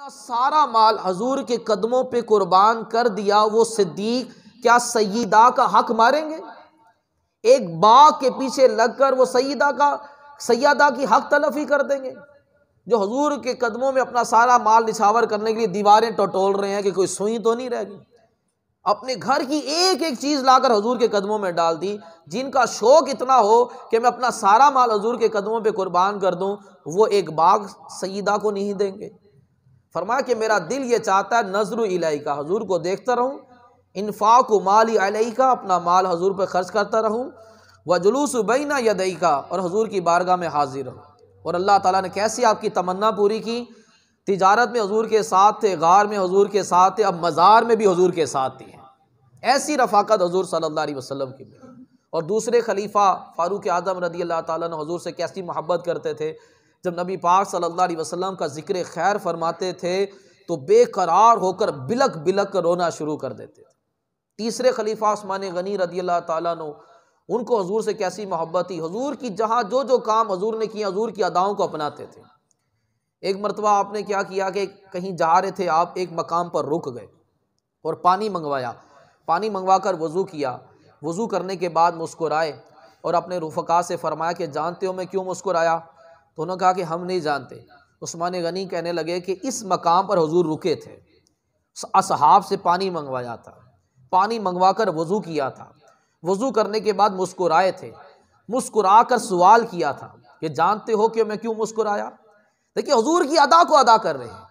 अपना सारा माल हजूर के कदमों पे कुर्बान कर दिया, वो सिद्दीक क्या सय्यदा का हक मारेंगे? एक बाग के पीछे लगकर वो सय्यदा की हक तलफी कर देंगे? जो हजूर के कदमों में अपना सारा माल निछावर करने के लिए दीवारें टटोल रहे हैं कि कोई सुई तो नहीं रहेगी, अपने घर की एक एक चीज लाकर हजूर के कदमों में डाल दी। जिनका शौक इतना हो कि मैं अपना सारा माल हजूर के कदमों पे कुर्बान कर दूं, वो एक बाग सय्यदा को नहीं देंगे। फरमाया कि मेरा दिल ये चाहता है नजरू इलाइका, हजूर को देखता रहूं, इन्फाक माली अलैका, अपना माल हजूर पर खर्च करता रहूं, व जुलूस बैना यदैका, और हजूर की बारगाह में हाजिर रहूं। और अल्लाह ताला ने कैसी आपकी तमन्ना पूरी की, तिजारत में हजूर के साथ थे, गार में हजूर के साथ थे, अब मज़ार में भी हजूर के साथ थे। ऐसी रफ़ाकत हजूर सल्लल्लाहु अलैहि वसल्लम की। और दूसरे खलीफा फारूक आज़म रदी अल्लाह ताला अन्हु हजूर से कैसी मोहब्बत करते थे। जब नबी पाक सल्लल्लाहु अलैहि वसल्लम का जिक्र खैर फरमाते थे तो बेकरार होकर बिलक बिलक कर रोना शुरू कर देते थे। तीसरे खलीफा उस्मान गनी रदी अल्लाह ताला अन्हु, उनको हजूर से कैसी मोहब्बत थी। हजूर की जहाँ जो जो काम हजूर ने किया, हजूर की अदाओं को अपनाते थे। एक मरतबा आपने क्या किया कि कहीं जा रहे थे आप, एक मकाम पर रुक गए और पानी मंगवाया, पानी मंगवा कर वज़ू किया, वज़ू करने के बाद मुस्कुराए और अपने रुफ़का से फरमाया कि जानते हो मैं क्यों मुस्कुराया? तो उन्होंने कहा कि हम नहीं जानते। उस्मान गनी कहने लगे कि इस मकाम पर हुजूर रुके थे, असहाब से पानी मंगवाया था, पानी मंगवा कर वज़ू किया था, वज़ू करने के बाद मुस्कुराए थे, मुस्कुरा कर सवाल किया था कि जानते हो कि मैं क्यों मुस्कुराया? देखिए हजूर की अदा को अदा कर रहे हैं।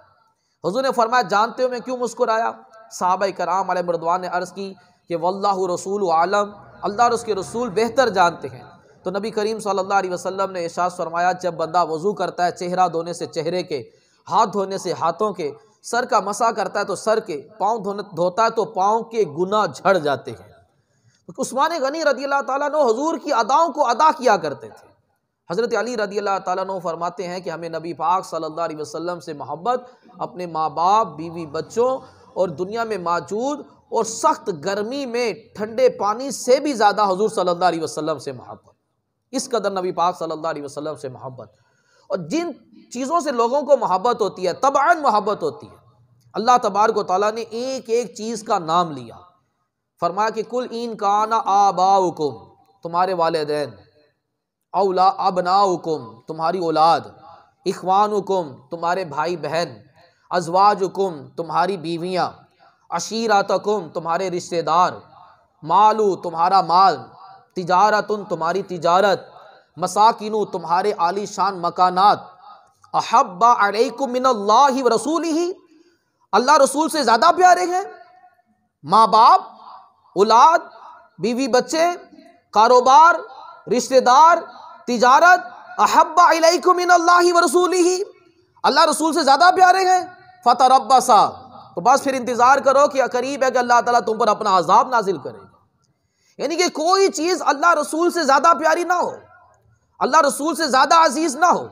हजूर ने फरमाया जानते हो मैं क्यों मुस्कुराया? सहाबाए कराम अलैहिम रिदवान ने अर्ज़ की कि वल्लाहु रसूलु आलम, अल्लाह और उसके रसूल बेहतर जानते हैं। तो नबी करीम सल्लल्लाहु अलैहि वसल्लम ने इरशाद फरमाया जब बंदा वज़ू करता है, चेहरा धोने से चेहरे के, हाथ धोने से हाथों के, सर का मसा करता है तो सर के, पाँव धोता है तो पाँव के गुनाह झड़ जाते हैं। तो उस्मान गनी रदी अल्लाह ताला अन्हु हजूर की अदाओं को अदा किया करते थे। हज़रत अली रदी अल्लाह ताला अन्हु फरमाते हैं कि हमें नबी पाक सल्लल्लाहु अलैहि वसल्लम से मोहब्बत अपने माँ बाप, बीवी, बच्चों और दुनिया में मौजूद और सख्त गर्मी में ठंडे पानी से भी ज़्यादा हजूर सल्लल्लाहु अलैहि वसल्लम से मोहब्बत। इस कदर नबी पाक सल्लल्लाहु अलैहि वसल्लम से मोहब्बत। और जिन चीज़ों से लोगों को मोहब्बत होती है, तबाअन मोहब्बत होती है। अल्लाह तबारक व तआला ने एक एक चीज़ का नाम लिया, फरमाया कि कुल इन काना आबाउकुम, तुम्हारे वालिदैन, औला अबनाउकुम, तुम्हारी औलाद, इख्वानुकुम, तुम्हारे भाई बहन, अज़वाजुकुम, तुम्हारी बीवियाँ, अशीरातकुम, तुम्हारे रिश्तेदार, मालू, तुम्हारा माल, तिजारतुन, तुम्हारी तिजारत, मसाकिनु, तुम्हारे आलीशान मकानात, अहब्बा अलैकुम मिनल्लाहि व रसूलिही, अल्लाह रसूल से ज़्यादा प्यारे हैं। माँ बाप, औलाद, बीवी बच्चे, कारोबार, रिश्तेदार, तिजारत, अहब्बा अलैकुम मिनल्लाहि व रसूलिही, अल्लाह रसूल से ज़्यादा प्यारे हैं। फतरब्बसा, तो बस फिर इंतज़ार करो कि करीब है कि अल्लाह ताला तुम पर अपना अजाब नाजिल करेगा। यानी कि कोई चीज़ अल्लाह रसूल से ज़्यादा प्यारी ना हो, अल्लाह रसूल से ज़्यादा अजीज़ ना हो।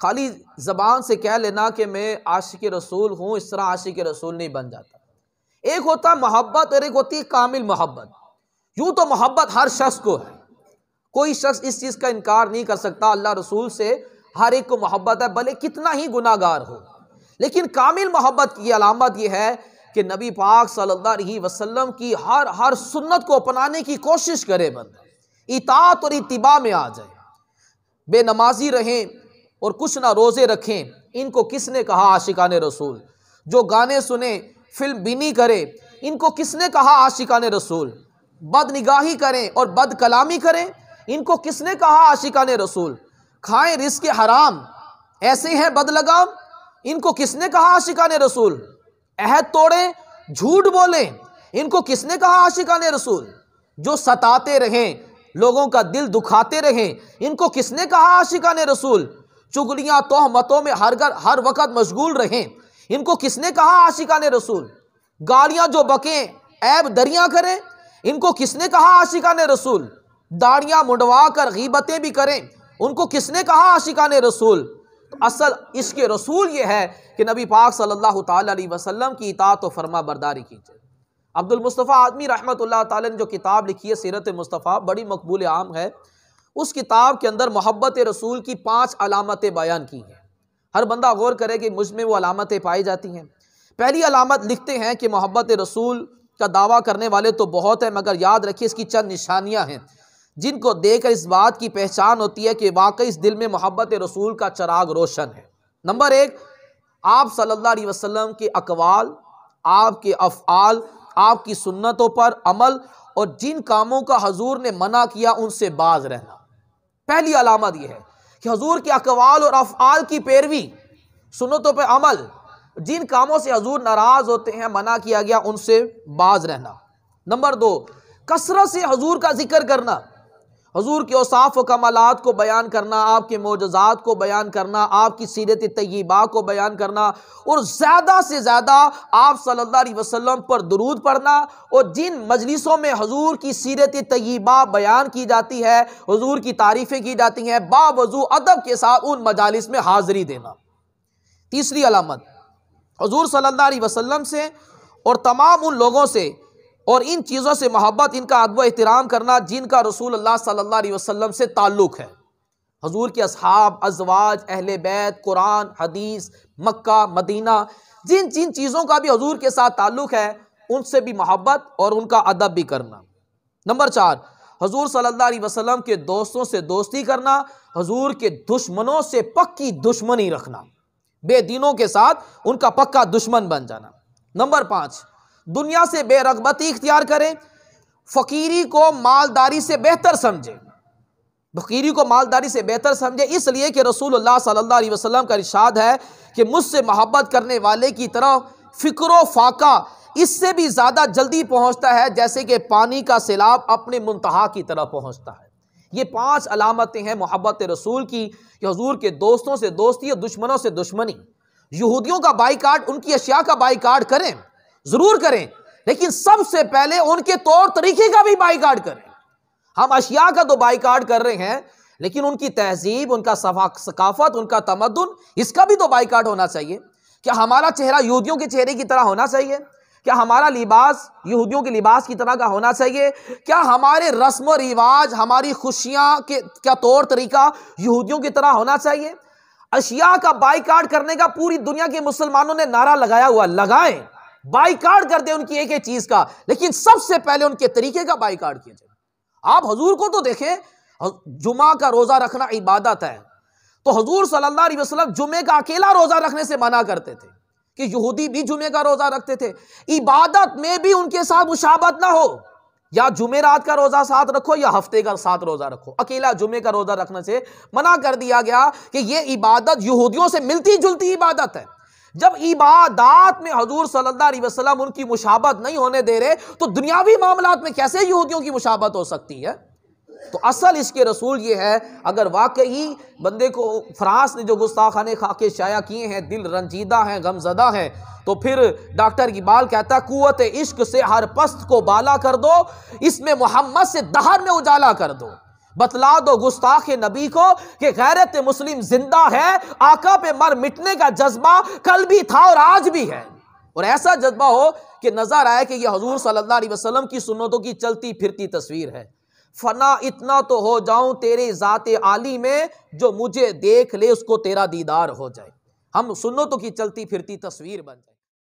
खाली ज़बान से कह लेना कि मैं आशिक रसूल हूँ, इस तरह आशिक रसूल नहीं बन जाता। एक होता है मोहब्बत और एक होती है कामिल मोहब्बत। यूँ तो मोहब्बत हर शख्स को है, कोई शख्स इस चीज़ का इनकार नहीं कर सकता, अल्लाह रसूल से हर एक को मोहब्बत है, भले कितना ही गुनाहगार हो। लेकिन कामिल मोहब्बत की अलामत यह है कि नबी पाक सल्लल्लाहु अलैहि वसल्लम की हर सुन्नत को अपनाने की कोशिश करे, बंदा इताअत और इत्तिबा में आ जाए। बेनमाजी रहें और कुछ ना रोज़े रखें, इनको किसने कहा आशिकाने रसूल? जो गाने सुने, फिल्म बीनी करे, इनको किसने कहा आशिकाने रसूल? बदनिगाही करें और बद कलामी करें, इनको किसने कहा आशिकाने रसूल? खाएं रिज़्क़ हराम, ऐसे हैं बदलगाम, इनको किसने कहा आशिकाने रसूल? अहद तोड़ें, झूठ बोलें, इनको किसने कहा आशिकाने रसूल? जो सताते रहें, लोगों का दिल दुखाते रहें, इनको किसने कहा आशिकाने रसूल? चुगलियाँ तोहमतों में हर वक्त मशगूल रहें, इनको किसने कहा आशिकाने रसूल? गालियाँ जो बकें, ऐब दरियाँ करें, इनको किसने कहा आशिकाने रसूल? दाढ़ियाँ मुंडवा कर गीबतें भी करें, उनको किसने कहा आशिकाने रसूल? तो असल इश्क़ रसूल ये है कि नबी पाक सल्लल्लाहु ताला अलैहि वसल्लम की इताअत व फरमा बरदारी कीजिए। अब्दुल मुस्तफ़ा आदमी रहमतुल्लाह ताला ने जो किताब लिखी है सीरत मुस्तफ़ा, बड़ी मकबूल आम है। उस किताब के अंदर मोहब्बत रसूल की 5 अलामतें बयान की हैं। हर बंदा गौर करे कि मुझ में वो अलामतें पाई जाती हैं। पहली अलामत लिखते हैं कि मोहब्बत रसूल का दावा करने वाले तो बहुत है, मगर याद रखिए इसकी चंद निशानियां हैं जिनको देखकर इस बात की पहचान होती है कि वाकई इस दिल में मोहब्बत रसूल का चराग रोशन है। नंबर एक, आप सल्लल्लाहु अलैहि वसल्लम के अकवाल, आपके अफ़आल, आपकी सुन्नतों पर अमल और जिन कामों का हजूर ने मना किया उनसे बाज रहना। पहली अलामत यह है कि हजूर के अकवाल और अफ़आल की पैरवी, सुन्नतों पर अमल, जिन कामों से हजूर नाराज होते हैं, मना किया गया, उनसे बाज रहना। नंबर दो, कसरत से हजूर का जिक्र करना, हजूर के औसाफ व कमालात को बयान करना, आपके मोजज़ात को बयान करना, आपकी सीरत तय्यबा को बयान करना और ज़्यादा से ज़्यादा आप सल्लल्लाहु अलैहि वसल्लम पर दुरूद पढ़ना। और जिन मजलिसों में हजूर की सीरत तय्यबा बयान की जाती है, हजूर की तारीफ़ें की जाती हैं, बावजू अदब के साथ उन मजालिस में हाज़िरी देना। तीसरी अलामत, हजूर सल्लल्लाहु अलैहि वसल्लम से और तमाम उन लोगों से और इन चीज़ों से मोहब्बत, इनका अदब एहतराम करना जिनका रसूलुल्लाह सल्लल्लाहु अलैहि वसल्लम से ताल्लुक़ है। हजूर के असहाब, अज़वाज, अहले बैत, कुरान, हदीस, मक्का, मदीना, जिन जिन चीज़ों का भी हजूर के साथ ताल्लुक़ है उनसे भी मोहब्बत और उनका अदब भी करना। नंबर चार, हजूर सल्लल्लाहु अलैहि वसल्लम के दोस्तों से दोस्ती करना, हजूर के दुश्मनों से पक्की दुश्मनी रखना, बेदीनों के साथ उनका पक्का दुश्मन बन जाना। नंबर पाँच, दुनिया से बेरगबती इख्तियार करें, फ़कीरी को मालदारी से बेहतर समझे, फ़कीरी को मालदारी से बेहतर समझे, इसलिए कि रसूलुल्लाह सल्लल्लाहु अलैहि वसल्लम का इरशाद है कि मुझसे मोहब्बत करने वाले की तरफ फ़िक्र व फाका इससे भी ज़्यादा जल्दी पहुँचता है जैसे कि पानी का सैलाब अपने मुंतहा की तरफ पहुँचता है। ये पांच अलामतें हैं मोहब्बत रसूल की कि हुजूर के दोस्तों से दोस्ती और दुश्मनों से दुश्मनी। यहूदियों का बाइकाट, उनकी अशिया का बाइकाट करें, जरूर करें, लेकिन सबसे पहले उनके तौर तरीके का भी बाइकाट करें। हम अशिया का तो बाइकाट कर रहे हैं, लेकिन उनकी तहजीब, उनका सकाफत, उनका तमद्दुन, इसका भी तो बाइकाट होना चाहिए। क्या हमारा चेहरा यहूदियों के चेहरे की तरह होना चाहिए? क्या हमारा लिबास यहूदियों के लिबास की तरह का होना चाहिए? क्या हमारे रस्म और रिवाज, हमारी खुशियां के क्या तौर तरीका यहूदियों की तरह होना चाहिए? अशिया का बाइकाट करने का पूरी दुनिया के मुसलमानों ने नारा लगाया हुआ, लगाएं, बाइकाट कर दे उनकी एक एक चीज का, लेकिन सबसे पहले उनके तरीके का बाइकाट कीजिए। आप हुजूर को तो देखें, जुमा का रोजा रखना इबादत है, तो हुजूर सल्लल्लाहु अलैहि वसल्लम जुमे का अकेला रोजा रखने से मना करते थे कि यहूदी भी जुमे का रोजा रखते थे। इबादत में भी उनके साथ मुशाबत ना हो, या जुमे रात का रोजा साथ रखो या हफ्ते का साथ रोजा रखो, अकेला जुमे का रोजा रखने से मना कर दिया गया कि यह इबादत यहूदियों से मिलती जुलती इबादत है। जब इबादत में हुजूर सल्लल्लाहु अलैहि वसल्लम उनकी मुशाबत नहीं होने दे रहे, तो दुनियावी मामलात में कैसे यहूदियों की मुशाबत हो सकती है? तो असल इश्क़े रसूल ये है, अगर वाकई बंदे को फरास ने जो गुस्ताखाने खाके शाया किए हैं, दिल रंजीदा है, गमजदा है, तो फिर डॉक्टर इकबाल कहता है, कुव्वत इश्क से हर पस्त को बाला कर दो, इसमें मोहम्मद से दहर में उजाला कर दो। बतला दो गुस्ताख नबी को कि गैरत मुस्लिम जिंदा है, आका पे मर मिटने का जज्बा कल भी था और आज भी है, और ऐसा जज्बा हो कि नजर आए कि यह हुजूर सल्लल्लाहु अलैहि वसल्लम की सुन्नतों की चलती फिरती तस्वीर है। फना इतना तो हो जाऊं तेरे ज़ाते आली में, जो मुझे देख ले उसको तेरा दीदार हो जाए। हम सुन्नतों की चलती फिरती तस्वीर बन जाए।